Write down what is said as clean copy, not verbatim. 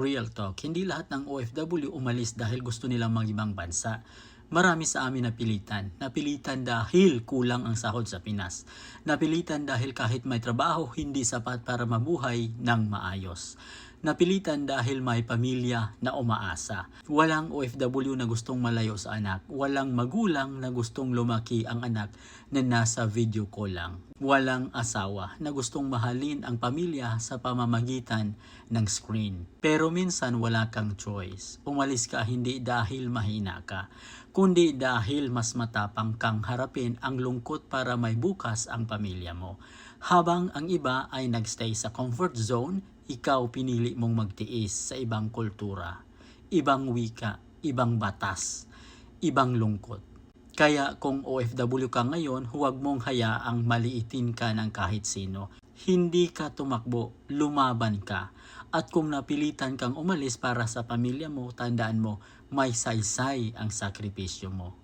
real talk, hindi lahat ng OFW umalis dahil gusto nilang mag-ibang bansa. Marami sa amin napilitan. Napilitan dahil kulang ang sahod sa Pinas. Napilitan dahil kahit may trabaho, hindi sapat para mabuhay ng maayos. Napilitan dahil may pamilya na umaasa. Walang OFW na gustong malayo sa anak. Walang magulang na gustong lumaki ang anak na nasa video call lang. Walang asawa na gustong mahalin ang pamilya sa pamamagitan ng screen. Pero minsan wala kang choice. Umalis ka hindi dahil mahina ka, kundi dahil mas matapang kang harapin ang lungkot para may bukas ang pamilya mo. Habang ang iba ay nagstay sa comfort zone, ikaw pinili mong magtiis sa ibang kultura, ibang wika, ibang batas, ibang lungkot. Kaya kung OFW ka ngayon, huwag mong hayaang maliitin ka ng kahit sino. Hindi ka tumakbo, lumaban ka. At kung napilitan kang umalis para sa pamilya mo, tandaan mo, may saysay ang sakripisyo mo.